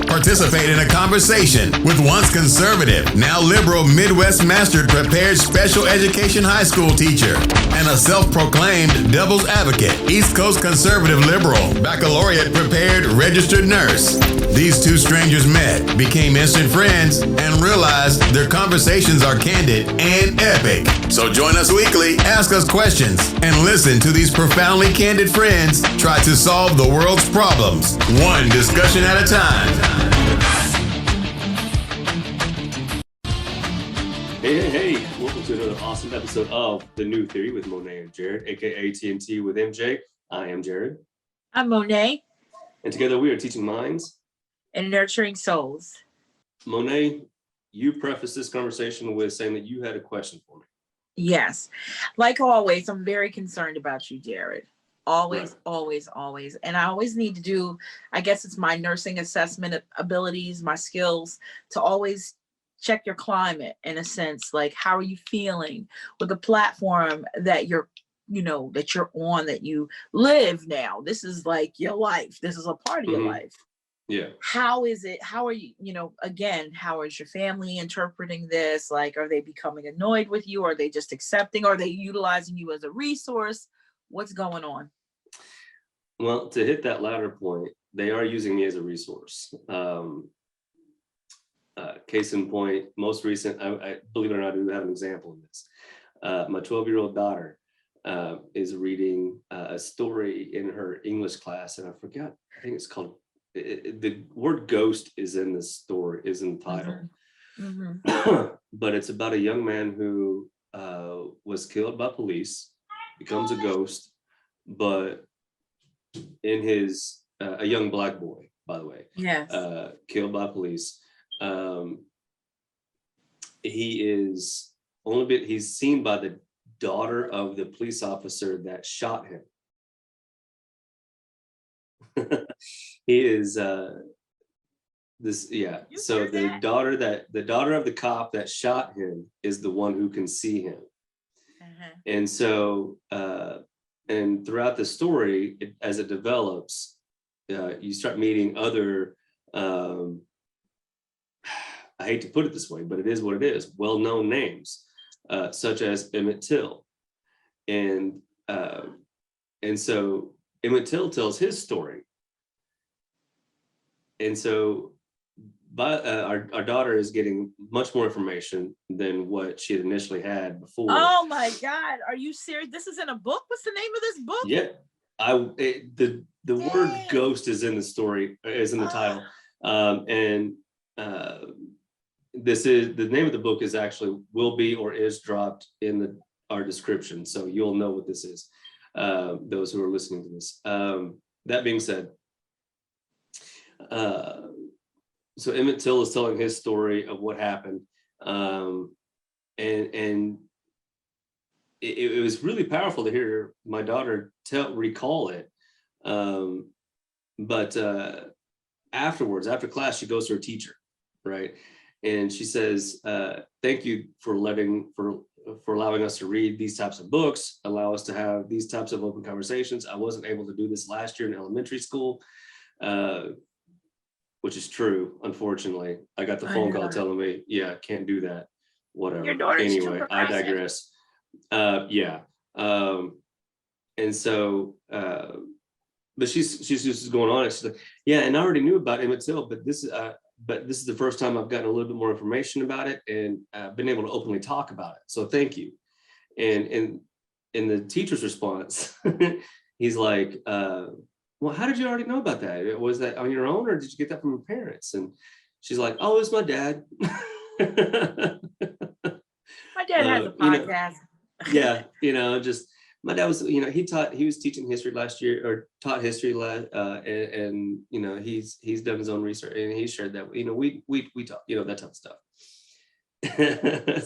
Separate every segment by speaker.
Speaker 1: Participate in a conversation with once conservative, now liberal Midwest mastered prepared special education high school teacher and a self-proclaimed devil's advocate, East Coast conservative liberal, baccalaureate prepared registered nurse. These two strangers met, became instant friends, and realized their conversations are candid and epic. So join us weekly, ask us questions, and listen to these profoundly candid friends try to solve the world's problems, one discussion at a time.
Speaker 2: Hey, welcome to another awesome episode of The New Theory with Monet and Jared, aka TNT with MJ. I am Jared.
Speaker 3: I'm Monet.
Speaker 2: And together we are teaching minds
Speaker 3: and nurturing souls.
Speaker 2: Monet, you prefaced this conversation with saying that you had a question for me.
Speaker 3: Yes. Like always, I'm very concerned about you, Jared. Always,
Speaker 2: Right.
Speaker 3: always. And I always need to do, I guess it's my nursing assessment abilities, my skills to always check your climate in a sense. Like, how are you feeling with the platform that you're on, that you live now? This is like your life. This is a part of your life.
Speaker 2: Yeah.
Speaker 3: How is it? How are you, again, how is your family interpreting this? Like, are they becoming annoyed with you? Are they just accepting? Are they utilizing you as a resource? What's going on?
Speaker 2: Well, to hit that latter point, they are using me as a resource. Case in point, most recent, I believe it or not, I do have an example in this. My 12-year-old daughter is reading a story in her English class, and I forgot, I think it's called, the word ghost is in the story, is in the title. But it's about a young man who was killed by police, becomes a ghost, but in his, a young black boy, by the way,
Speaker 3: Yes.
Speaker 2: Killed by police. He's seen by the daughter of the police officer that shot him. He is So the daughter of the cop that shot him is the one who can see him. And so and throughout the story, as it develops, you start meeting other I hate to put it this way, but it is what it is, well-known names, such as Emmett Till. And so Emmett Till tells his story. And so our daughter is getting much more information than what she had initially had before.
Speaker 3: Oh my God, are you serious? This is in a book? What's the name of this book?
Speaker 2: Yeah, the word ghost is in the story, is in the title. This is, the name of the book is actually will be or is dropped in our description, so you'll know what this is, those who are listening to this. That being said, so Emmett Till is telling his story of what happened, and it was really powerful to hear my daughter recall it. But afterwards, after class, she goes to her teacher, right? And she says, thank you for allowing us to read these types of books, allow us to have these types of open conversations. I wasn't able to do this last year in elementary school, which is true, unfortunately. I got the phone call telling me, yeah, can't do that, whatever.
Speaker 3: Your daughter's
Speaker 2: anyway, I digress. And so, but she's just going on. She's like, yeah, and I already knew about Emmett Till, but this is the first time I've gotten a little bit more information about it and been able to openly talk about it. So thank you. And in the teacher's response, he's like, well, how did you already know about that? Was that on your own, or did you get that from your parents? And she's like, oh, it's my dad.
Speaker 3: My dad has a podcast.
Speaker 2: Just my dad was, he was teaching history last year, or taught history and he's done his own research, and he shared that, we talk, that type of stuff.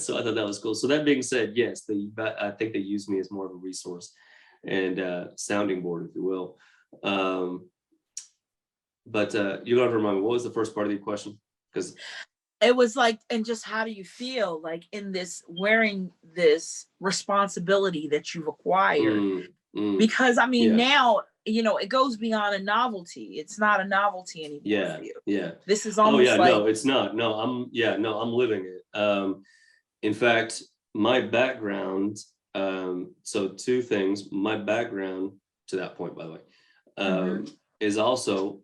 Speaker 2: So I thought that was cool. So that being said, yes, I think they use me as more of a resource and sounding board, if you will. But you don't have to remind me, what was the first part of your question? Because
Speaker 3: it was like, and just how do you feel like in this, wearing this responsibility that you've acquired? Because I mean, now you know, it goes beyond a novelty. It's not a novelty anymore for you.
Speaker 2: Yeah.
Speaker 3: This is almost
Speaker 2: No, it's not. No, I'm living it. In fact, my background, so two things. My background to that point, by the way, is also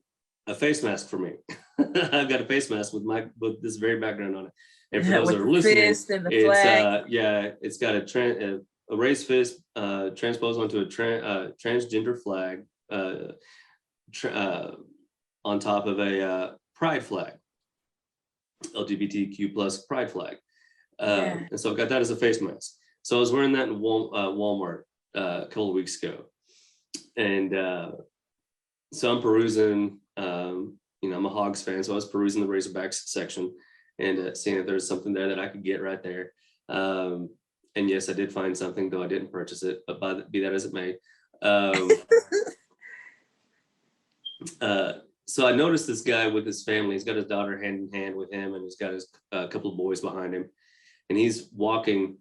Speaker 2: a face mask for me. I've got a face mask with this very background on it. And for those that are listening, it's got a raised fist transposed onto a transgender flag on top of a pride flag, LGBTQ plus pride flag. And so I've got that as a face mask. So I was wearing that in Walmart a couple of weeks ago. And so I'm perusing, you know, I'm a Hogs fan, so I was perusing the Razorbacks section and seeing if there's something there that I could get right there. And yes, I did find something, though I didn't purchase it, but be that as it may. So I noticed this guy with his family. He's got his daughter hand in hand with him, and he's got his couple of boys behind him. And he's walking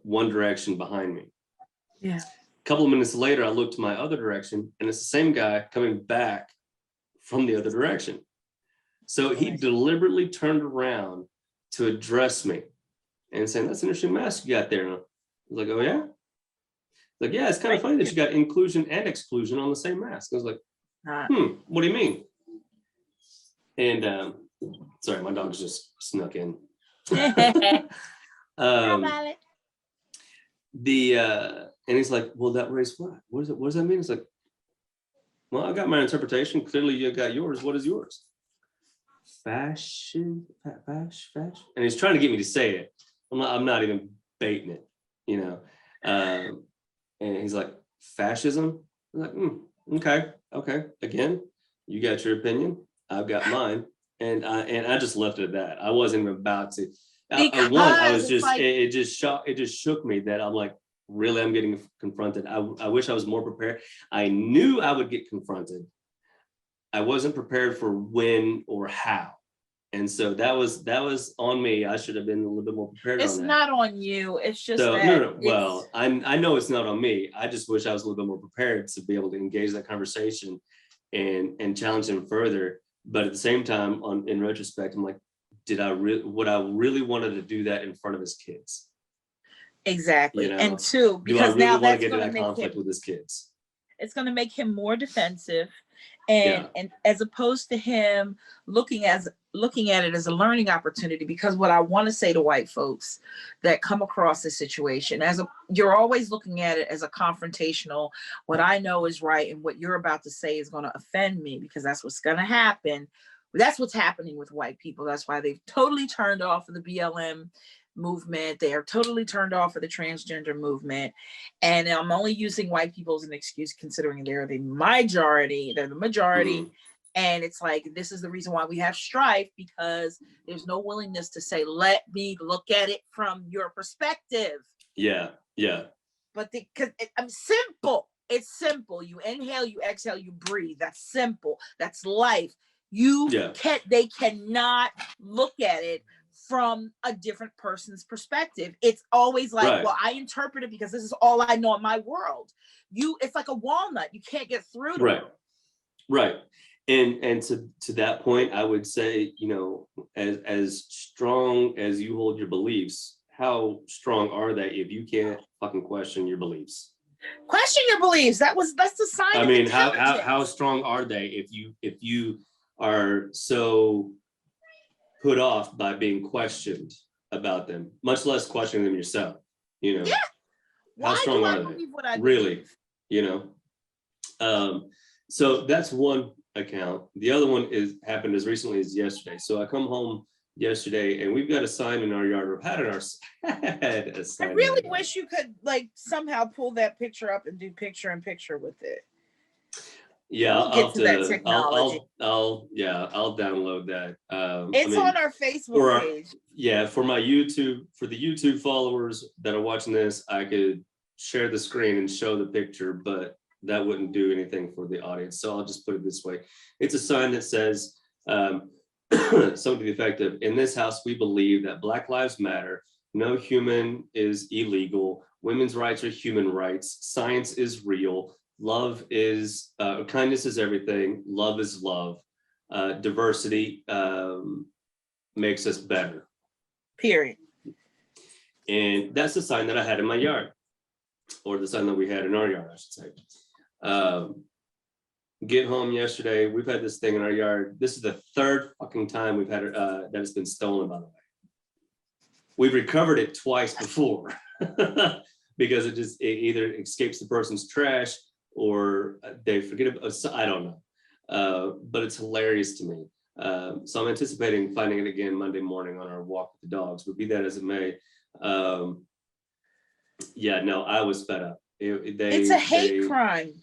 Speaker 2: one direction behind me.
Speaker 3: Yeah.
Speaker 2: A couple of minutes later, I look to my other direction, and it's the same guy coming back from the other direction. So he deliberately turned around to address me and saying, "That's an interesting mask you got there." And I was like, "Oh yeah?" Like, "Yeah, it's kind of funny that you got inclusion and exclusion on the same mask." I was like, "What do you mean?" And sorry, my dog just snuck in. And he's like, "Well, that raised flag. What does that mean?" It's like, "Well, I got my interpretation. Clearly, you got yours. What is yours?" Fashion. And he's trying to get me to say it. I'm not even baiting it, you know. And he's like, "Fascism." I'm like, okay. Again, you got your opinion. I've got mine. And I just left it at that. I wasn't even about to. It just shook me that I'm like, really, I'm getting confronted. I wish I was more prepared. I knew I would get confronted. I wasn't prepared for when or how. And so that was on me. I should have been a little bit more prepared.
Speaker 3: It's
Speaker 2: on that.
Speaker 3: not on you. It's just
Speaker 2: no. Well, I know it's not on me. I just wish I was a little bit more prepared to be able to engage that conversation and challenge him further. But at the same time, in retrospect, I'm like, would I really wanted to do that in front of his kids?
Speaker 3: Exactly.
Speaker 2: You know?
Speaker 3: And two, because
Speaker 2: do I really
Speaker 3: now
Speaker 2: want
Speaker 3: that's
Speaker 2: to get
Speaker 3: going
Speaker 2: to
Speaker 3: to
Speaker 2: that
Speaker 3: make
Speaker 2: conflict with his kids?
Speaker 3: It's going to make him more defensive, and as opposed to him looking at it as a learning opportunity. Because what I want to say to white folks that come across this situation, you're always looking at it as a confrontational, what I know is right and what you're about to say is going to offend me, because that's what's going to happen. That's what's happening with white people. That's why they've totally turned off of the BLM movement. They are totally turned off of the transgender movement. And I'm only using white people as an excuse, considering they're the majority. And it's like, this is the reason why we have strife, because there's no willingness to say, let me look at it from your perspective.
Speaker 2: Yeah.
Speaker 3: But because I'm simple. It's simple. You inhale, you exhale, you breathe. That's simple. That's life. They cannot look at it from a different person's perspective. It's always like, well, I interpret it because this is all I know in my world. It's like a walnut. You can't get through to it.
Speaker 2: Right. And to that point, I would say, you know, as strong as you hold your beliefs, how strong are they if you can't fucking question your beliefs?
Speaker 3: Question your beliefs. That's the sign.
Speaker 2: I mean, how strong are they if you are so put off by being questioned about them, much less questioning them yourself, you know? Yeah. How strong are they? Really, you know? So that's one account. The other one happened as recently as yesterday. So I come home yesterday and we've got a sign in our yard. I
Speaker 3: really wish you could like somehow pull that picture up and do picture in picture with it.
Speaker 2: Yeah,
Speaker 3: I'll
Speaker 2: download that.
Speaker 3: It's on our Facebook page.
Speaker 2: For the YouTube followers that are watching this, I could share the screen and show the picture, but that wouldn't do anything for the audience. So I'll just put it this way. It's a sign that says something to the effect of, "In this house, we believe that Black Lives Matter. No human is illegal. Women's rights are human rights. Science is real. love is, kindness is everything. Love is love. Diversity makes us better.
Speaker 3: Period.
Speaker 2: And that's the sign that I had in my yard, or the sign that we had in our yard, I should say. Get home yesterday. We've had this thing in our yard. This is the third fucking time we've had it that it's been stolen, by the way. We've recovered it twice before because it either escapes the person's trash or they forget about, I don't know. But it's hilarious to me. So I'm anticipating finding it again Monday morning on our walk with the dogs, but be that as it may. Yeah, no, I was fed up.
Speaker 3: It's a hate crime.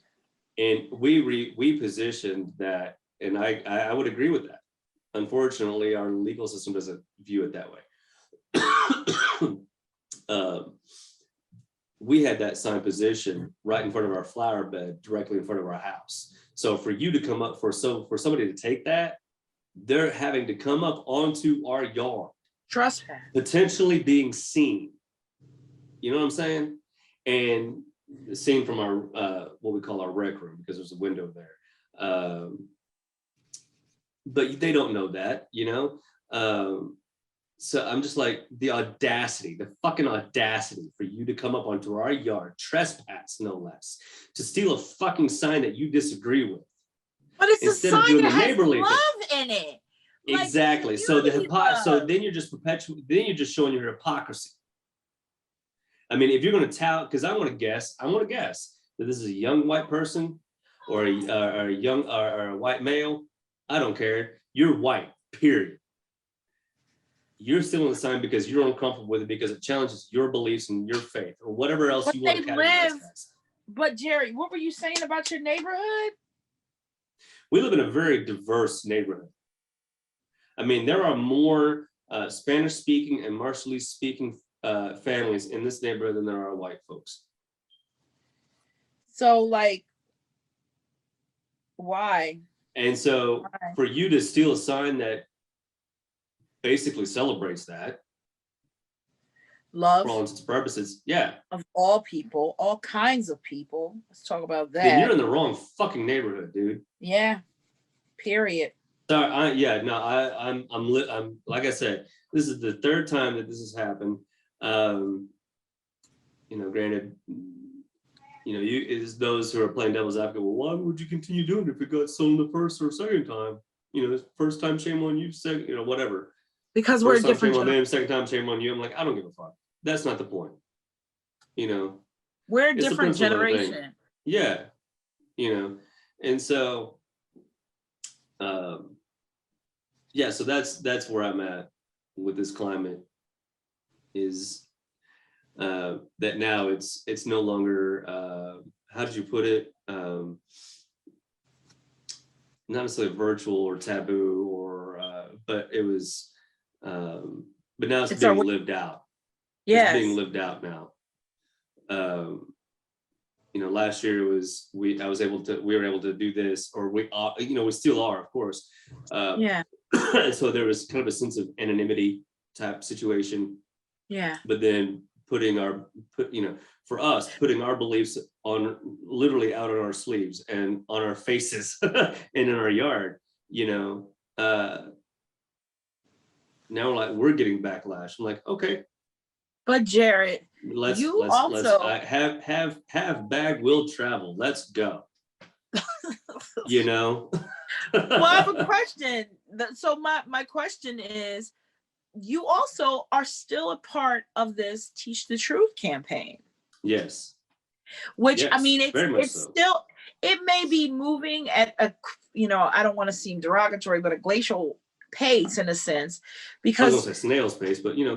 Speaker 2: And we positioned that, and I would agree with that. Unfortunately, our legal system doesn't view it that way. We had that sign position right in front of our flower bed, directly in front of our house. So for you to come up, for somebody to take that, they're having to come up onto our yard,
Speaker 3: trespass,
Speaker 2: potentially being seen. You know what I'm saying? And seen from our what we call our rec room, because there's a window there. But they don't know that, you know. So I'm just like, the fucking audacity for you to come up onto our yard, trespass no less, to steal a fucking sign that you disagree with.
Speaker 3: But it's a sign that has love in it.
Speaker 2: Exactly. So then you're just then you're just showing your hypocrisy. I mean, if you're going to tout, because I want to guess that this is a young white person or a white male. I don't care. You're white, period. You're stealing the sign because you're uncomfortable with it, because it challenges your beliefs and your faith or whatever else you want to categorize as.
Speaker 3: But Jerry, what were you saying about your neighborhood?
Speaker 2: We live in a very diverse neighborhood. I mean, there are more Spanish-speaking and Marshallese-speaking families in this neighborhood than there are white folks.
Speaker 3: So, like, why?
Speaker 2: And so for you to steal a sign that basically celebrates that,
Speaker 3: love,
Speaker 2: for all intents and purposes, yeah,
Speaker 3: of all people, all kinds of people. Let's talk about that.
Speaker 2: Then you're in the wrong fucking neighborhood, dude.
Speaker 3: Yeah. Period.
Speaker 2: Sorry, I'm like I said, this is the third time that this has happened. You know, granted, you know, it's those who are playing devil's advocate. Well, why would you continue doing it if it got stolen the first or second time? You know, first time, shame on you. Second, you know, whatever.
Speaker 3: Because
Speaker 2: first
Speaker 3: we're
Speaker 2: time,
Speaker 3: different.
Speaker 2: Shame on them. Second time, shame on you. I'm like, I don't give a fuck. That's not the point. You know,
Speaker 3: we're a different generation.
Speaker 2: Yeah, you know, and so, yeah. So that's where I'm at with this climate. Is that now it's no longer how did you put it? Not necessarily virtual or taboo or but it was but now it's being lived out.
Speaker 3: Yes.
Speaker 2: It's being lived out now. You know, last year we were able to do this, or we still are, of course.
Speaker 3: Yeah.
Speaker 2: So there was kind of a sense of anonymity type situation.
Speaker 3: Yeah.
Speaker 2: But then putting our beliefs on literally out on our sleeves and on our faces and in our yard, you know, now we're getting backlash. I'm like, okay.
Speaker 3: But Jared,
Speaker 2: let's have bag will travel. Let's go. You know.
Speaker 3: Well, I have a question. So my question is, you also are still a part of this Teach the Truth campaign.
Speaker 2: Yes.
Speaker 3: Which,
Speaker 2: yes,
Speaker 3: I mean, it's
Speaker 2: so.
Speaker 3: Still, it may be moving at a, you know, I don't want to seem derogatory, but a glacial pace in a sense, because
Speaker 2: I was gonna say snail's pace, but you know.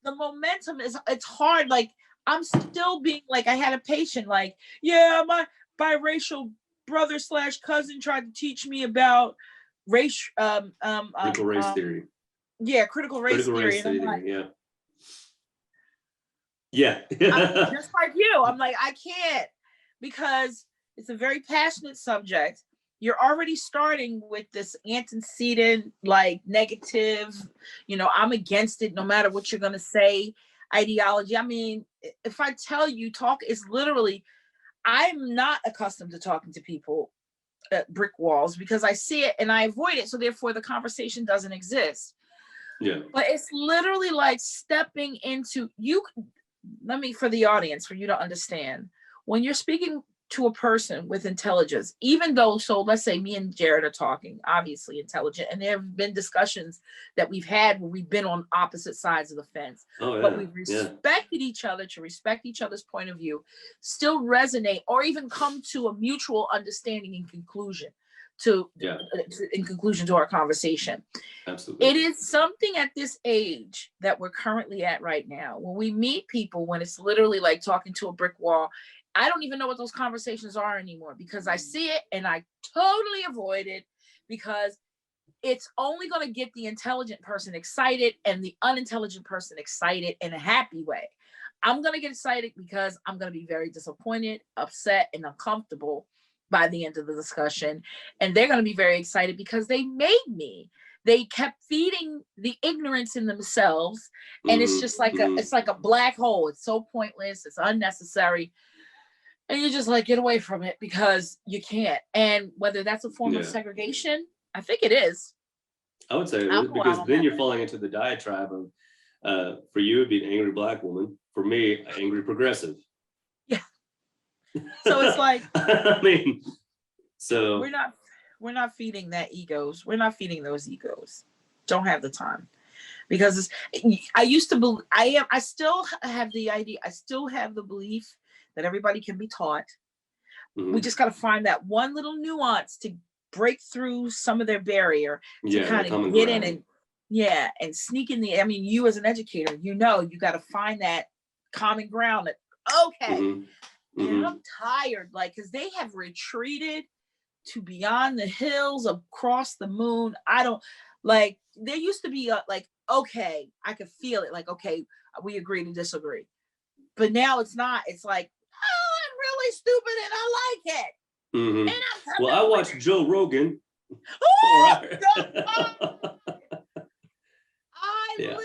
Speaker 3: The momentum it's hard. Like, I'm still being like, I had a patient like, yeah, my biracial brother / cousin tried to teach me about race
Speaker 2: critical race theory.
Speaker 3: Yeah, critical race theory.
Speaker 2: Like, yeah.
Speaker 3: Just like you, I'm like, I can't, because it's a very passionate subject. You're already starting with this antecedent, like, negative, you know, I'm against it no matter what you're gonna say. ideology. I mean, if I tell you, talk is literally, I'm not accustomed to talking to people at brick walls because I see it and I avoid it. So therefore the conversation doesn't exist.
Speaker 2: Yeah.
Speaker 3: But it's literally like stepping into you. Let me, for the audience, for you to understand, when you're speaking to a person with intelligence, even though, so let's say me and Jared are talking, obviously intelligent, and there have been discussions that we've had where we've been on opposite sides of the fence,
Speaker 2: Oh,
Speaker 3: but
Speaker 2: yeah.
Speaker 3: we've
Speaker 2: Yeah.
Speaker 3: respected each other to respect each other's point of view, still resonate, or even come to a mutual understanding in conclusion in conclusion to our conversation.
Speaker 2: Absolutely.
Speaker 3: It is something at this age that we're currently at right now, when we meet people, when it's literally like talking to a brick wall. I don't even know what those conversations are anymore because I see it and I totally avoid it because it's only going to get the intelligent person excited and the unintelligent person excited in a happy way. I'm going to get excited because I'm going to be very disappointed, upset, and uncomfortable by the end of the discussion. And they're going to be very excited because they made me. They kept feeding the ignorance in themselves. And it's just like it's like a black hole. It's so pointless. It's unnecessary. And you're just like, get away from it because you can't. And whether that's a form of segregation, I think it is.
Speaker 2: I would say it is, because then you're falling into the diatribe of, for you, it'd be an angry black woman. For me, an angry progressive.
Speaker 3: Yeah. So it's like,
Speaker 2: I mean, so
Speaker 3: we're not feeding that egos. We're not feeding those egos. Don't have the time. Because I used to believe, I still have the idea, I still have the belief that everybody can be taught. We just got to find that one little nuance to break through some of their barrier to kind of get in and sneak in the, I mean, you as an educator, you got to find that common ground that, okay. And I'm tired, like, because they have retreated to beyond the hills, across the moon. I don't, like, there used to be like, okay, I could feel it, like, okay, we agree to disagree. But now it's not. It's like, oh, I'm really stupid and I like it. And
Speaker 2: well, I watched Joe Rogan.
Speaker 3: Oh, I literally,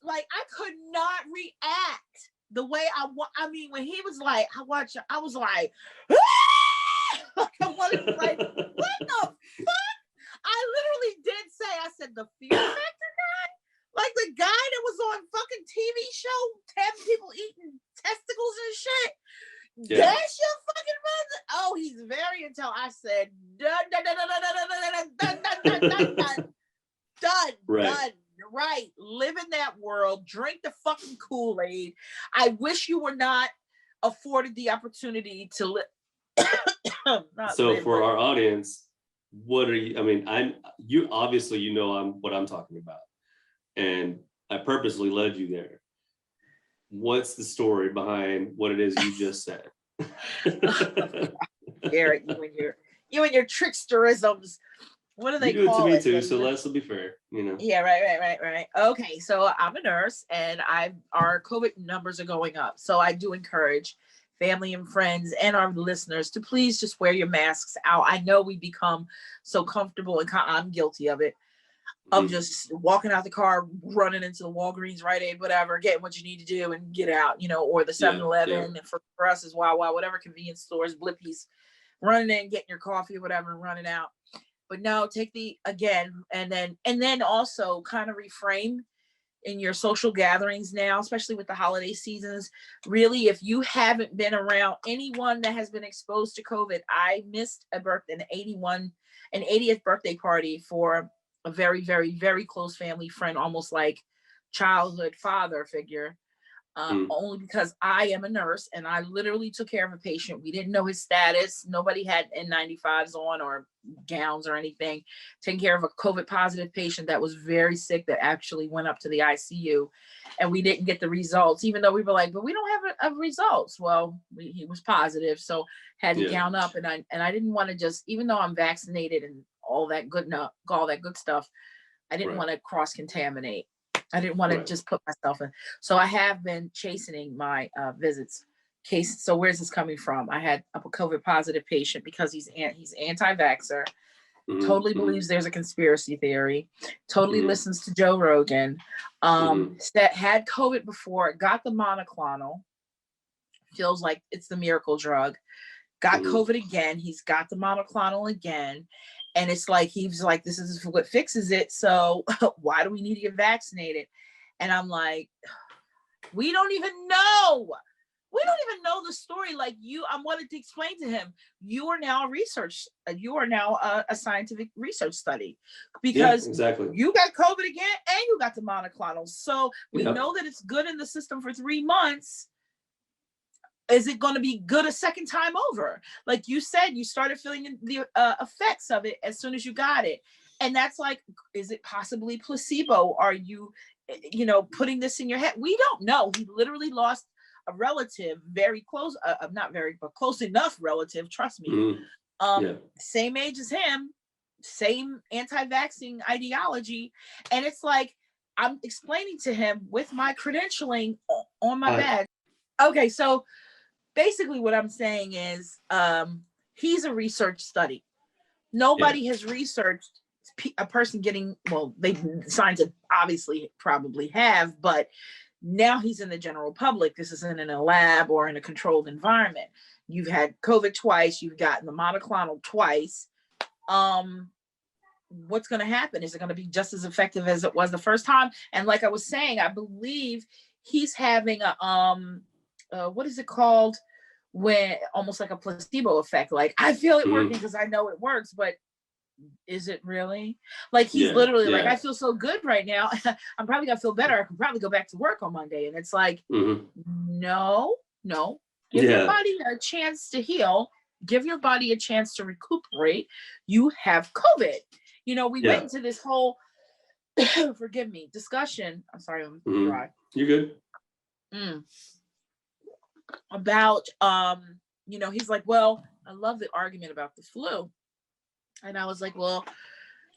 Speaker 3: like, I could not react the way I mean, when he was like, I was like, I wanted to, like, what the fuck? I literally did say, I said, the Fear Factor guy? Like the guy that was on fucking TV show, having people eating testicles and shit. That's your fucking mother. Oh, he's very intelligent. I said, done. Right. Live in that world. Drink the fucking Kool-Aid. I wish you were not afforded the opportunity to live.
Speaker 2: So for our audience, what are you? I mean, you obviously what I'm talking about, and I purposely led you there. What's the story behind what it is you just said?
Speaker 3: Garrett, you and your tricksterisms. What do they call it?
Speaker 2: You do it to me too, so let's be fair,
Speaker 3: Yeah, right. Okay, so I'm a nurse, and our COVID numbers are going up. So I do encourage family and friends and our listeners to please just wear your masks out. I know we become so comfortable, and I'm guilty of it. Of just walking out the car, running into the Walgreens, Rite Aid, whatever, getting what you need to do and get out, or the 7-Eleven, and for us is Wawa, whatever convenience stores, Blippies, running in, getting your coffee or whatever, and running out. But no, take and then also kind of reframe in your social gatherings now, especially with the holiday seasons. Really, if you haven't been around anyone that has been exposed to COVID, I missed an 80th birthday party for a very, very, very close family friend, almost like childhood father figure, only because I am a nurse and I literally took care of a patient. We didn't know his status. Nobody had N95s on or gowns or anything. Taking care of a COVID positive patient that was very sick that actually went up to the ICU, and we didn't get the results, even though we were like, but we don't have results. Well, he was positive, so had to gown up, and I didn't want to just, even though I'm vaccinated and all that good stuff, I didn't want to cross contaminate. I didn't want to just put myself in. So I have been chastening my visits. So where's this coming from? I had a COVID positive patient because he's anti-vaxxer. totally believes there's a conspiracy theory, totally listens to Joe Rogan, that had COVID before, got the monoclonal, feels like it's the miracle drug, got COVID again, he's got the monoclonal again. And it's like, he's like, this is what fixes it. So why do we need to get vaccinated? And I'm like, we don't even know. We don't even know the story. Like I wanted to explain to him, you are now a scientific research study, because you got COVID again and you got the monoclonal. So we know that it's good in the system for 3 months. Is it going to be good a second time over? Like you said, you started feeling the effects of it as soon as you got it. And that's like, is it possibly placebo? Are you, putting this in your head? We don't know. He literally lost a relative, very close, not very, but close enough relative, trust me. Same age as him, same anti-vaccine ideology. And it's like, I'm explaining to him with my credentialing on my badge. Okay, so basically what I'm saying is he's a research study. Nobody has researched a person getting, well, scientists obviously probably have, but now he's in the general public. This isn't in a lab or in a controlled environment. You've had COVID twice. You've gotten the monoclonal twice. What's going to happen? Is it going to be just as effective as it was the first time? And like I was saying, I believe he's having what is it called, when almost like a placebo effect, like I feel it working because I know it works, but is it really? Like he's literally like, I feel so good right now, I'm probably gonna feel better, I can probably go back to work on Monday. And it's like, no, give your body a chance to heal, give your body a chance to recuperate. You have COVID. We went into this whole forgive me, discussion, I'm sorry, I'm dry.
Speaker 2: You're good.
Speaker 3: About he's like, well, I love the argument about the flu. And I was like, well,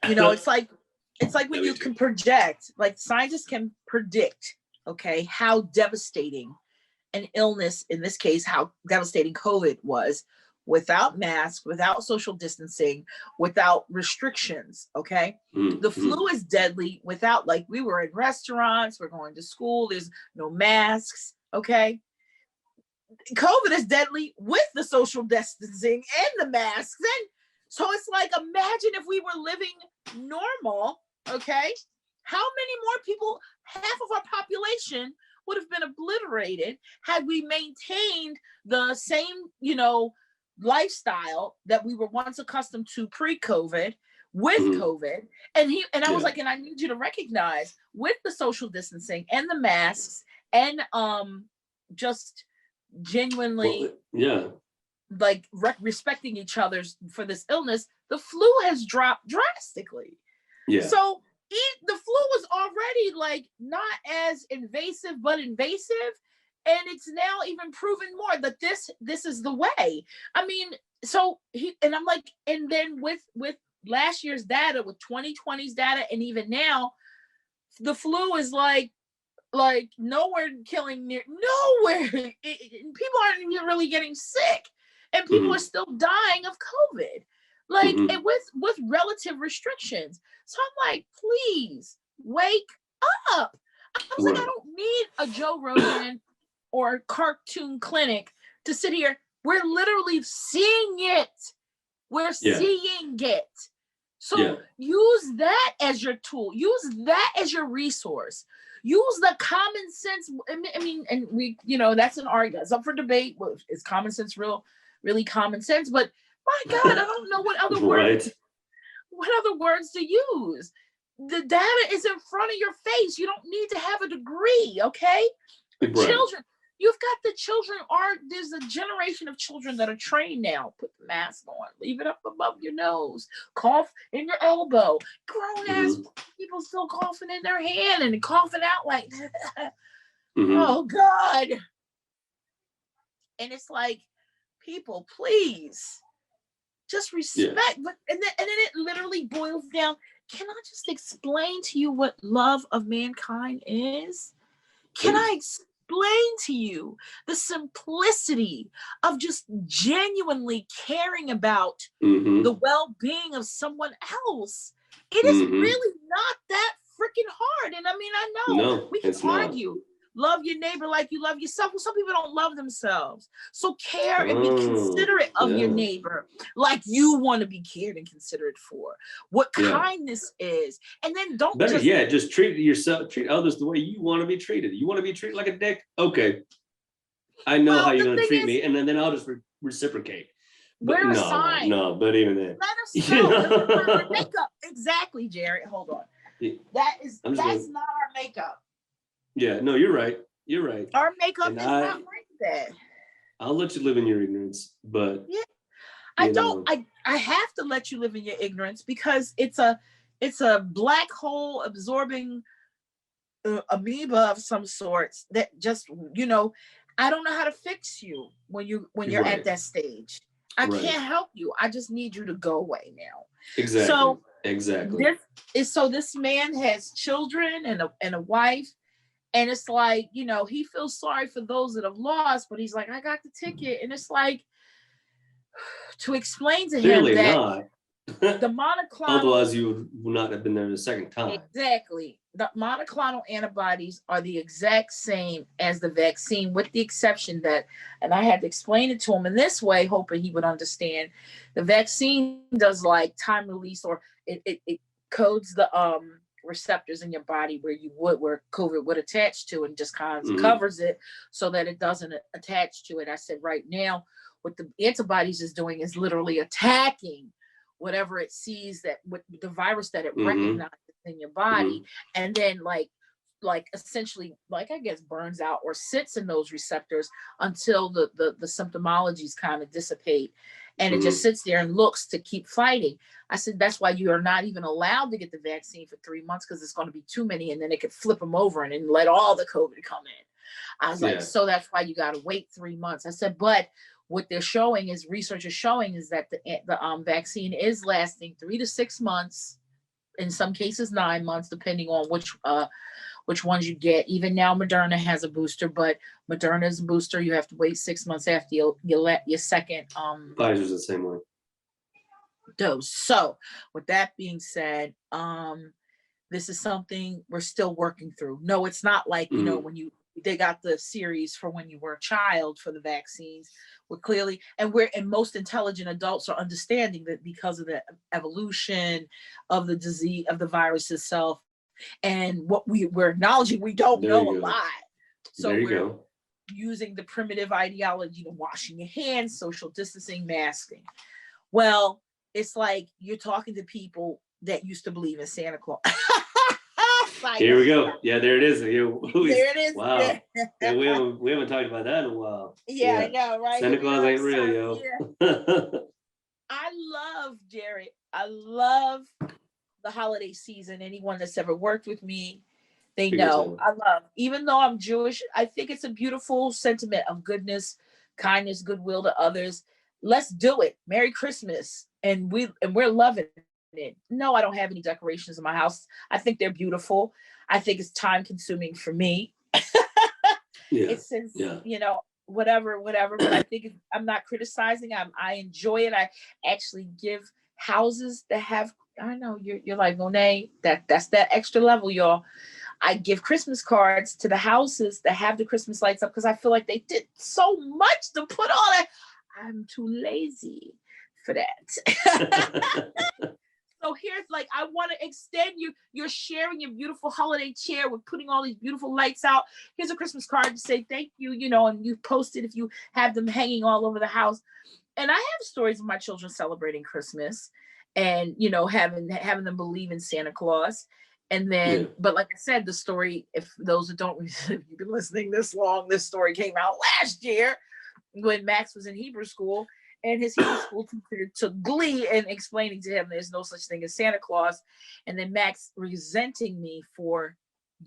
Speaker 3: it's like when you can project, like scientists can predict, okay, how devastating an illness, in this case, how devastating COVID was, without masks, without social distancing, without restrictions, okay? The flu is deadly without, like, we were in restaurants, we're going to school, there's no masks, okay? COVID is deadly with the social distancing and the masks. And so it's like, imagine if we were living normal, okay? How many more people, half of our population would have been obliterated had we maintained the same, lifestyle that we were once accustomed to pre-COVID with COVID. And I was like, and I need you to recognize, with the social distancing and the masks and just genuinely like respecting each other's for this illness, the flu has dropped drastically. So the flu was already like not as invasive but invasive, and it's now even proven more that this is the way. I mean, so I'm like, and then with last year's data, with 2020's data, and even now the flu is like nowhere killing nowhere. People aren't even really getting sick, and people are still dying of COVID, like and with relative restrictions. So I'm like, please wake up. I was like, I don't need a Joe Rogan or Cartoon Clinic to sit here. We're literally seeing it. We're seeing it. So use that as your tool. Use that as your resource. Use the common sense. I mean, and we, that's an argument. It's up for debate. Is common sense really common sense? But my God, I don't know what other words. What other words to use? The data is in front of your face. You don't need to have a degree, okay? Children, you've got the children. There's a generation of children that are trained now. Put the mask on. Leave it up above your nose. Cough in your elbow. Grown ass people still coughing in their hand and coughing out like, oh God. And it's like, people, please just respect. But and then it literally boils down. Can I just explain to you what love of mankind is? Can I explain to you the simplicity of just genuinely caring about the well-being of someone else. It is really not that freaking hard. And I mean, I know
Speaker 2: No,
Speaker 3: we can
Speaker 2: it's not.
Speaker 3: argue, love your neighbor like you love yourself. Well, some people don't love themselves. So care and be considerate of your neighbor like you want to be cared and considerate for. What kindness is. And then don't
Speaker 2: just treat yourself, treat others the way you want to be treated. You want to be treated like a dick? Okay. I know how you're going to treat me, and then I'll just reciprocate. But
Speaker 3: wear a sign.
Speaker 2: No, but even then.
Speaker 3: Let us know. Makeup. Exactly, Jared. Hold on. That's not our makeup.
Speaker 2: Yeah, no, you're right. You're right.
Speaker 3: Our makeup is not like that.
Speaker 2: I'll let you live in your ignorance, but
Speaker 3: I have to let you live in your ignorance because it's a black hole absorbing amoeba of some sorts that just, I don't know how to fix you when you're at that stage. I can't help you. I just need you to go away now.
Speaker 2: Exactly.
Speaker 3: So
Speaker 2: exactly.
Speaker 3: This man has children and a wife. And it's like, he feels sorry for those that have lost, but he's like, I got the ticket. And it's like, to explain to him that
Speaker 2: not.
Speaker 3: the monoclonal...
Speaker 2: Otherwise, you would not have been there the second time.
Speaker 3: Exactly. The monoclonal antibodies are the exact same as the vaccine, with the exception that, and I had to explain it to him in this way, hoping he would understand, the vaccine does like time release, or it codes the receptors in your body where COVID would attach to, and just kind of covers it so that it doesn't attach to it. I said, right now, what the antibodies is doing is literally attacking whatever it sees, that with the virus that it recognizes in your body, and then like essentially, like, I guess, burns out or sits in those receptors until the symptomologies kind of dissipate, and it just sits there and looks to keep fighting. I said, that's why you are not even allowed to get the vaccine for 3 months, because it's going to be too many, and then it could flip them over and then let all the COVID come in. I was like, so that's why you got to wait 3 months. I said, but what they're showing is, research is showing, is that the vaccine is lasting 3 to 6 months, in some cases 9 months, depending on which ones you get. Even now, Moderna has a booster, but Moderna's booster, you have to wait 6 months after you let your second
Speaker 2: Pfizer's the same way.
Speaker 3: Dose. So with that being said, this is something we're still working through. No, it's not like, when they got the series for when you were a child for the vaccines. We're clearly, and most intelligent adults are understanding that because of the evolution of the disease, of the virus itself, and what we're acknowledging, we don't know a lot. So we're using the primitive ideology of washing your hands, social distancing, masking. Well, it's like you're talking to people that used to believe in Santa Claus.
Speaker 2: Here we go. Yeah, there it is. There
Speaker 3: it is.
Speaker 2: Wow. Yeah, we haven't talked about that in a while.
Speaker 3: Yeah, I know, right?
Speaker 2: Santa Claus ain't real, yo.
Speaker 3: I love, Jared, I love the holiday season. Anyone that's ever worked with me, they know I love, even though I'm Jewish, I think it's a beautiful sentiment of goodness, kindness, goodwill to others. Let's do it. Merry Christmas. And we're loving it. No, I don't have any decorations in my house. I think they're beautiful. I think it's time consuming for me. It's since, whatever, but I think I'm not criticizing. I enjoy it. I actually give houses that have, I know you're like, Monet, that's that extra level, y'all. I give Christmas cards to the houses that have the Christmas lights up, because I feel like they did so much to put all that. I'm too lazy for that. So here's, like, I want to extend you're sharing your beautiful holiday cheer with putting all these beautiful lights out. Here's a Christmas card to say thank you, and you post it if you have them hanging all over the house. And I have stories of my children celebrating Christmas and, having them believe in Santa Claus. And then, but like I said, the story, if those that don't, if you've been listening this long, this story came out last year when Max was in Hebrew school. And his Hebrew school teacher took glee in explaining to him there's no such thing as Santa Claus. And then Max resenting me for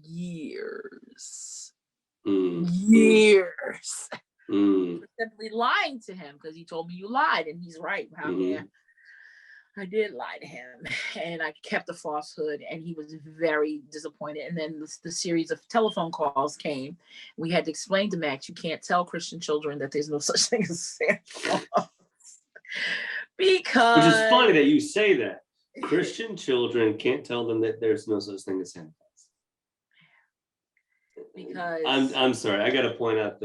Speaker 3: years. Years. For simply lying to him, because he told me you lied. And he's right. Yeah. I did lie to him, and I kept a falsehood, and he was very disappointed. And then the series of telephone calls came. We had to explain to Max, you can't tell Christian children that there's no such thing as Santa Claus. Because...
Speaker 2: Which is funny that you say that. Christian children can't tell them that there's no such thing as Santa Claus.
Speaker 3: Because...
Speaker 2: I'm sorry, I got to point out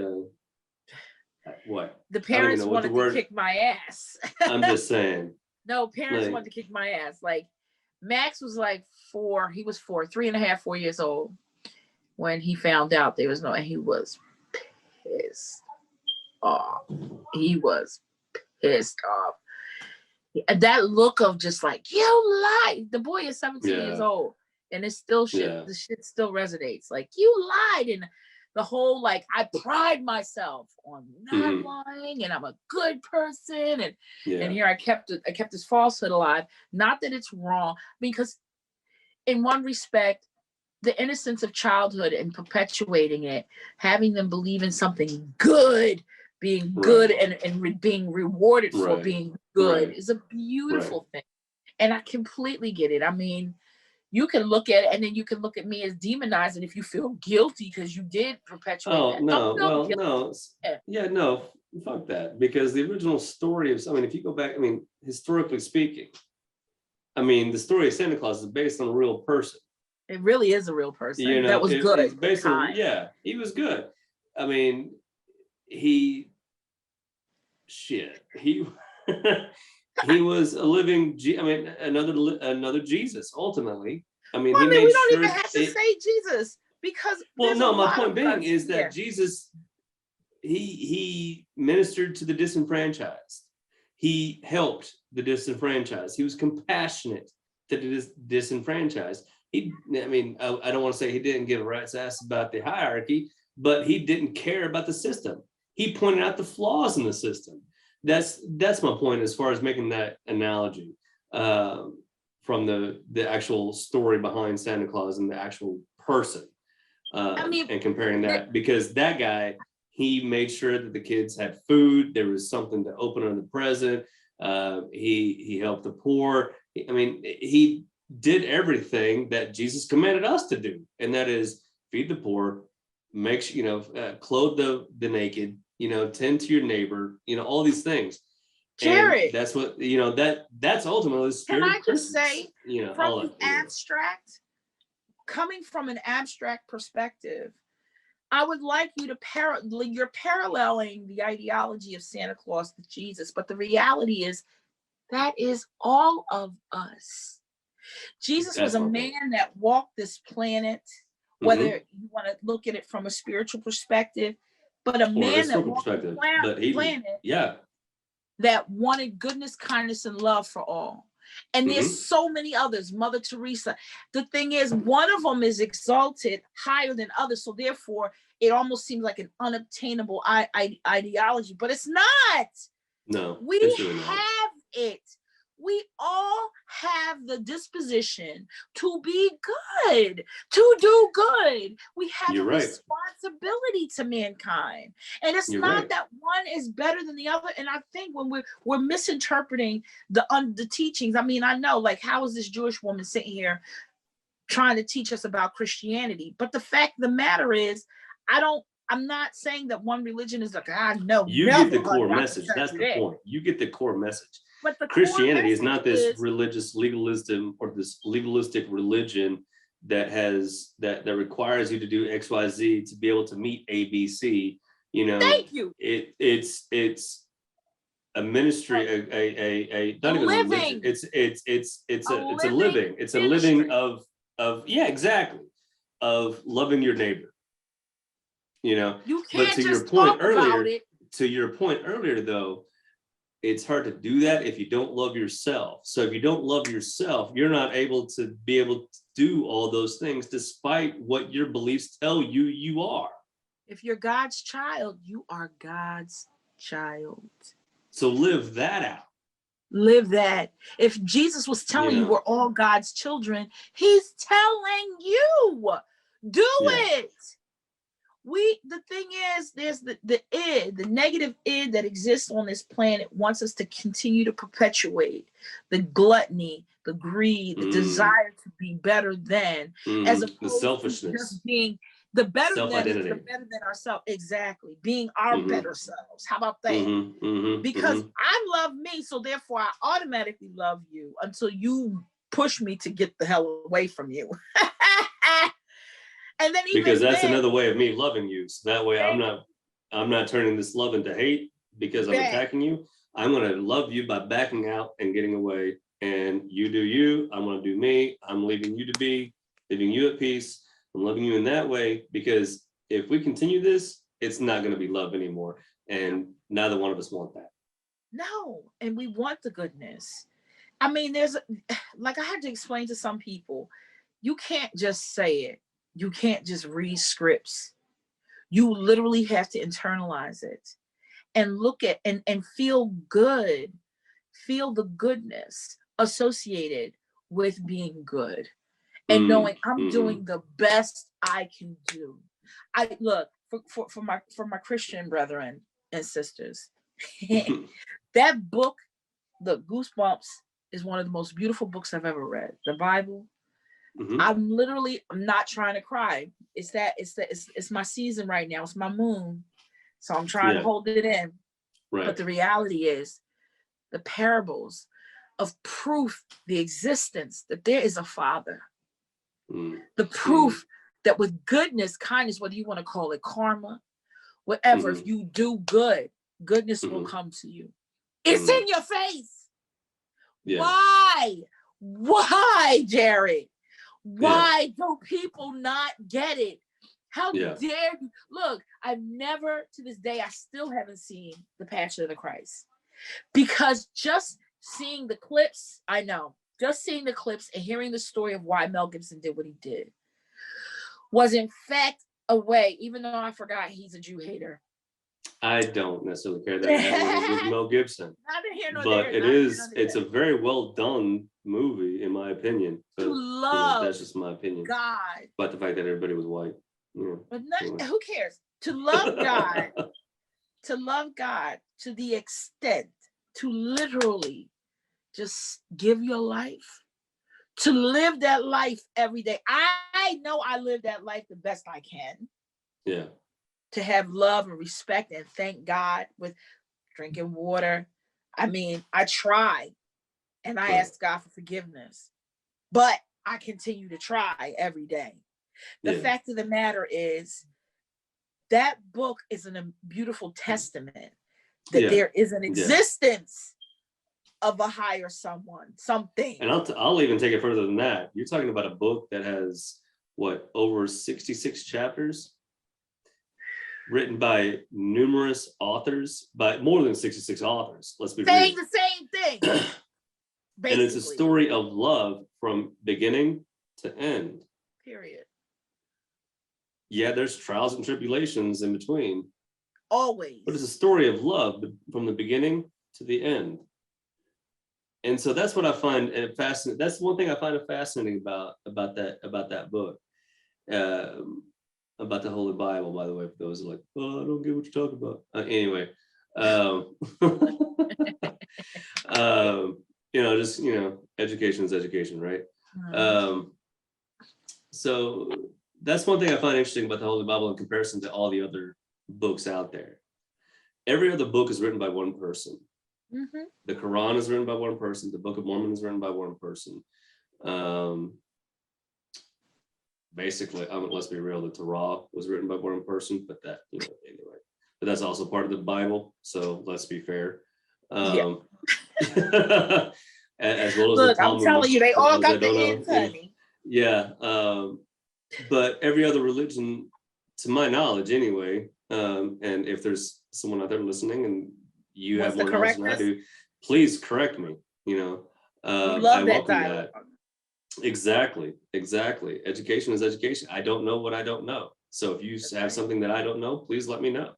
Speaker 2: what?
Speaker 3: The parents wanted to kick my ass.
Speaker 2: I'm just saying.
Speaker 3: No, parents wanted to kick my ass. Like, Max was like 4. He was 3.5, 4 years old when he found out there was no, and he was pissed off. He was pissed off. That look of just like, you lied. The boy is 17 years old, and it's still shit. The shit still resonates. Like, you lied. And the whole, like, I pride myself on not lying, and I'm a good person, and here I kept this falsehood alive. Not that it's wrong, because in one respect, the innocence of childhood and perpetuating it, having them believe in something good, being good, and being rewarded for being good is a beautiful thing. And I completely get it. I mean, you can look at it, and then you can look at me as demonizing if you feel guilty because you did perpetuate that.
Speaker 2: No. Yeah, no, fuck that. Because the original story of, I mean, if you go back, I mean, historically speaking, I mean, the story of Santa Claus is based on a real person.
Speaker 3: It really is a real person.
Speaker 2: You know,
Speaker 3: that was good.
Speaker 2: It's based on, he was good. I mean, he was a living, another Jesus, ultimately. I mean,
Speaker 3: we don't even have to say Jesus, because
Speaker 2: my point being is that Jesus, he ministered to the disenfranchised. He helped the disenfranchised. He was compassionate to the disenfranchised. I don't want to say he didn't give a rat's ass about the hierarchy, but he didn't care about the system. He pointed out the flaws in the system. That's my point as far as making that analogy from the actual story behind Santa Claus and the actual person, and comparing that, because that guy, he made sure that the kids had food. There was something to open on the present. He helped the poor. He did everything that Jesus commanded us to do, and that is feed the poor, clothe the naked, tend to your neighbor, all these things.
Speaker 3: Jared,
Speaker 2: and that's what, that's ultimately the spirit.
Speaker 3: Can I
Speaker 2: of
Speaker 3: just
Speaker 2: Christmas,
Speaker 3: say, from the abstract, coming from an abstract perspective, I would like you to you're paralleling the ideology of Santa Claus to Jesus, but the reality is that is all of us. Jesus was a man that walked this planet, whether you want to look at it from a spiritual perspective, but a man that walked the planet that wanted goodness, kindness, and love for all. And there's so many others. Mother Teresa. The thing is, one of them is exalted higher than others. So therefore, it almost seems like an unobtainable ideology, but it's not.
Speaker 2: No,
Speaker 3: we have it. We all have the disposition to be good, to do good. We have a responsibility to mankind. And it's not that one is better than the other. And I think when we're misinterpreting the teachings, I mean, I know, like, how is this Jewish woman sitting here trying to teach us about Christianity? But the fact of the matter is, I'm not saying that one religion is like, no.
Speaker 2: You get the core message. That's the point. You get the core message.
Speaker 3: But the
Speaker 2: Christianity is not this religious legalism or this legalistic religion that requires you to do XYZ to be able to meet ABC.
Speaker 3: Thank you.
Speaker 2: It's a ministry, not even a religion. It's a living. It's a living of loving your neighbor.
Speaker 3: You can't
Speaker 2: but to
Speaker 3: just
Speaker 2: your point
Speaker 3: talk
Speaker 2: earlier,
Speaker 3: about it.
Speaker 2: To your point earlier, though, it's hard to do that if you don't love yourself. So if you don't love yourself, you're not able to do all those things despite what your beliefs tell you you are.
Speaker 3: If you're God's child, you are God's child.
Speaker 2: So live that out.
Speaker 3: Live that. If Jesus was telling you we're all God's children, he's telling you, do it. The thing is, there's the negative id that exists on this planet wants us to continue to perpetuate the gluttony, the greed, the desire to be better than, as opposed
Speaker 2: the
Speaker 3: to
Speaker 2: selfishness,
Speaker 3: just being the better than,
Speaker 2: self-identity.
Speaker 3: the better than ourselves. Exactly. Being our better selves. How about that? Because I love me, so therefore I automatically love you until you push me to get the hell away from you. And then
Speaker 2: because that's another way of me loving you. So that way I'm not turning this love into hate because I'm attacking you. I'm going to love you by backing out and getting away. And you do you. I'm going to do me. I'm leaving you to be, leaving you at peace. I'm loving you in that way, because if we continue this, it's not going to be love anymore. And neither one of us want that.
Speaker 3: No. And we want the goodness. I mean, there's like, I had to explain to some people, you can't just say it. You can't just read scripts. You literally have to internalize it and look at and feel good, feel the goodness associated with being good and knowing I'm doing the best I can do. I look for my Christian brethren and sisters. That book, the Goosebumps, is one of the most beautiful books I've ever read. The Bible. I'm not trying to cry. It's my season right now. It's my moon. So I'm trying to hold it in. Right. But the reality is the parables of proof, the existence that there is a Father. The proof that with goodness, kindness, whether you want to call it karma, whatever, if you do good, goodness will come to you. It's in your face. Yeah. Why, Jared? Why do people not get it? How dare you? Look, I've never, to this day, I still haven't seen The Passion of the Christ. Because just seeing the clips, just seeing the clips and hearing the story of why Mel Gibson did what he did was in fact a way, even though I forgot he's a Jew hater.
Speaker 2: I don't necessarily care that it has with Mel Gibson. But it's a very well done movie, in my opinion. But,
Speaker 3: to love
Speaker 2: that's just my opinion.
Speaker 3: God.
Speaker 2: But the fact that everybody was white.
Speaker 3: But who cares? To love God, to love God to the extent to literally just give your life, to live that life every day. I know I live that life the best I can.
Speaker 2: Yeah.
Speaker 3: To have love and respect and thank God with drinking water. I mean, I try and I ask God for forgiveness, but I continue to try every day. The fact of the matter is that book is a beautiful testament that there is an existence of a higher something.
Speaker 2: And I'll even take it further than that. You're talking about a book that has over 66 chapters, written by numerous authors, by more than 66 authors. Let's be real.
Speaker 3: Saying the same thing.
Speaker 2: And it's a story of love from beginning to end.
Speaker 3: Period.
Speaker 2: Yeah, there's trials and tribulations in between.
Speaker 3: Always.
Speaker 2: But it's a story of love from the beginning to the end. And so that's what I find fascinating. That's one thing I find fascinating about that book. About the Holy Bible, by the way, for those who are like, oh, I don't get what you're talking about. Anyway, education is education, right? So that's one thing I find interesting about the Holy Bible in comparison to all the other books out there. Every other book is written by one person. The Quran is written by one person. The Book of Mormon is written by one person. Basically, let's be real, the Torah was written by one person, but that, anyway. But that's also part of the Bible, so let's be fair. As well as
Speaker 3: Look, I'm telling you, they all got the ends, honey.
Speaker 2: Yeah, but every other religion, to my knowledge anyway, and if there's someone out there listening and you have more knowledge than I do, please correct me. I welcome that. Exactly. Education is education. I don't know what I don't know. So if you have something that I don't know, please let me know.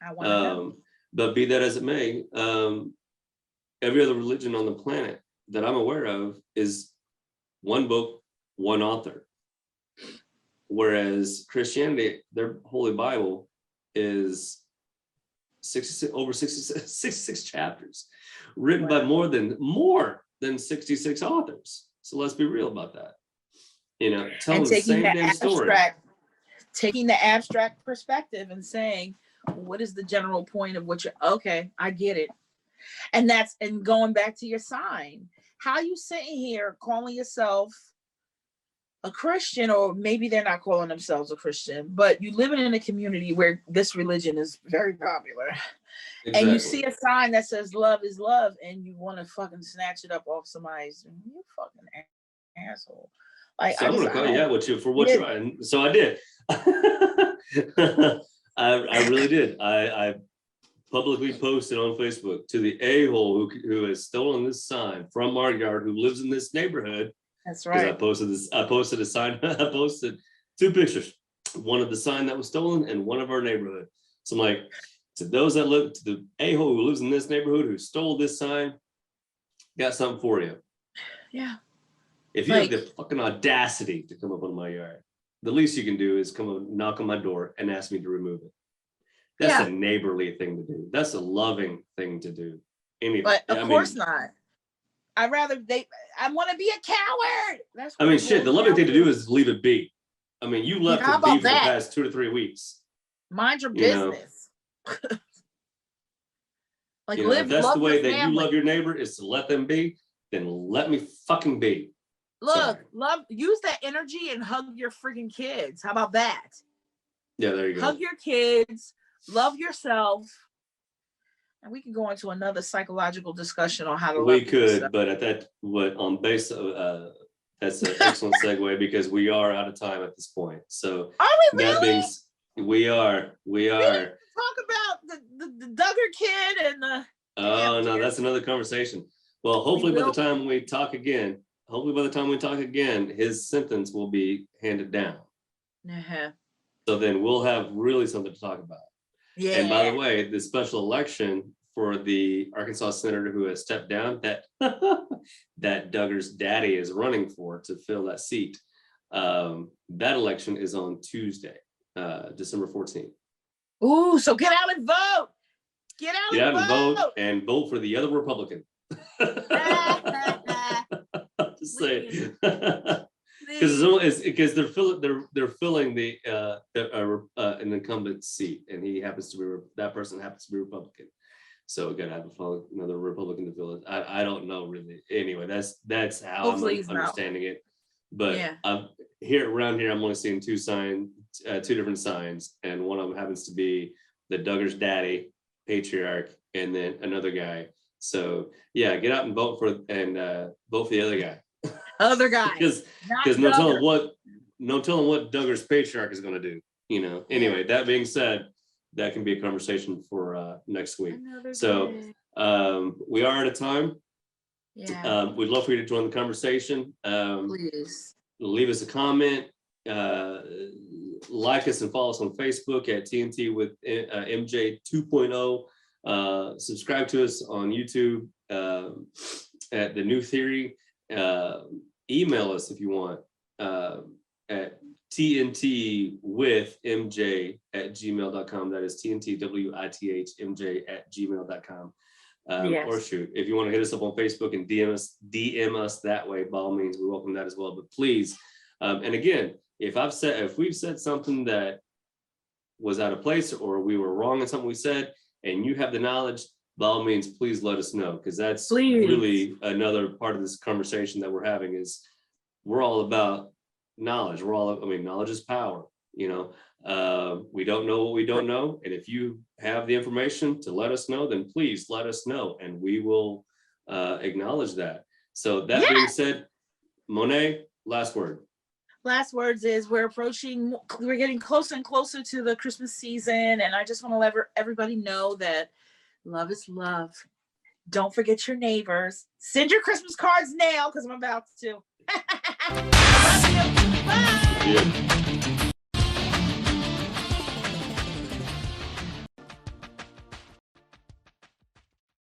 Speaker 3: I want to know.
Speaker 2: But be that as it may, every other religion on the planet that I'm aware of is one book, one author. Whereas Christianity, their Holy Bible is 66 chapters, written by more than 66 authors. So let's be real about that. You know, telling the same damn story.
Speaker 3: Taking the abstract perspective and saying, what is the general point of what you're, okay, I get it. And going back to your sign, how you sitting here calling yourself a Christian, or maybe they're not calling themselves a Christian, but you living in a community where this religion is very popular. Exactly. And you see a sign that says love is love, and you want to fucking snatch it up off somebody's, you fucking asshole. Like,
Speaker 2: so I'm gonna call you out with you for what you're, and so I did. I really did. I publicly posted on Facebook to the a-hole who has stolen this sign from our yard, who lives in this neighborhood.
Speaker 3: That's right.
Speaker 2: I posted a sign. I posted 2 pictures, one of the sign that was stolen and one of our neighborhood. So I'm like, to those that look, to the a-hole who lives in this neighborhood who stole this sign, got something for you.
Speaker 3: Yeah.
Speaker 2: If you have the fucking audacity to come up on my yard, the least you can do is come and knock on my door and ask me to remove it. That's a neighborly thing to do. That's a loving thing to do.
Speaker 3: But of course not. I want to be a coward. That's what
Speaker 2: shit. The loving thing to do is leave it be. I mean, you left it be for the past 2 to 3 weeks.
Speaker 3: Mind your business.
Speaker 2: Like, if that's the way that you love your neighbor, is to let them be, then let me fucking be.
Speaker 3: Look, use that energy and hug your freaking kids. How about that?
Speaker 2: Yeah, there you go.
Speaker 3: Hug your kids, love yourself. And we can go into another psychological discussion on how to love yourself.
Speaker 2: But at that, that's an excellent segue, because we are out of time at this point. So
Speaker 3: are we really?
Speaker 2: We are.
Speaker 3: Talk about the Duggar kid and the.
Speaker 2: Oh no, that's another conversation. Well, hopefully by the time we talk again, his sentence will be handed down.
Speaker 3: Uh-huh.
Speaker 2: So then we'll have really something to talk about. Yeah. And by the way, the special election for the Arkansas senator who has stepped down, that Duggar's daddy is running for to fill that seat. That election is on Tuesday, December 14th.
Speaker 3: Ooh, so get out and vote. Get out
Speaker 2: and vote for the other Republican. Just say because they're filling the an incumbent seat, and that person happens to be Republican. So we gotta have another Republican to fill it. I don't know really. Anyway, that's how hopefully I'm understanding it. But around here, I'm only seeing 2 different signs, and one of them happens to be the Duggar's daddy, patriarch, and then another guy. So yeah, get out and vote for the other guy.
Speaker 3: Other guy.
Speaker 2: Because no telling what Duggar's patriarch is going to do. You know. Anyway, that being said, that can be a conversation for next week. So we are out of time. Yeah. We'd love for you to join the conversation. Please leave us a comment. Like us and follow us on Facebook at TNT with MJ 2.0. Subscribe to us on YouTube at The New Theory. Email us if you want at tntwithmj@gmail.com. That is tntwithmj@gmail.com. Or shoot, if you want to hit us up on Facebook and DM us that way, by all means, we welcome that as well. But please, and again, if we've said something that was out of place, or we were wrong in something we said, and you have the knowledge, by all means, please let us know, because that's really another part of this conversation that we're having. Is we're all about knowledge. Knowledge is power. You know, we don't know what we don't know, and if you have the information to let us know, then please let us know, and we will acknowledge that. So that being said, Monet, last word.
Speaker 3: Last words is we're getting closer and closer to the Christmas season, and I just want to let everybody know that love is love. Don't forget your neighbors. Send your Christmas cards now, because I'm about to. Bye. Yeah.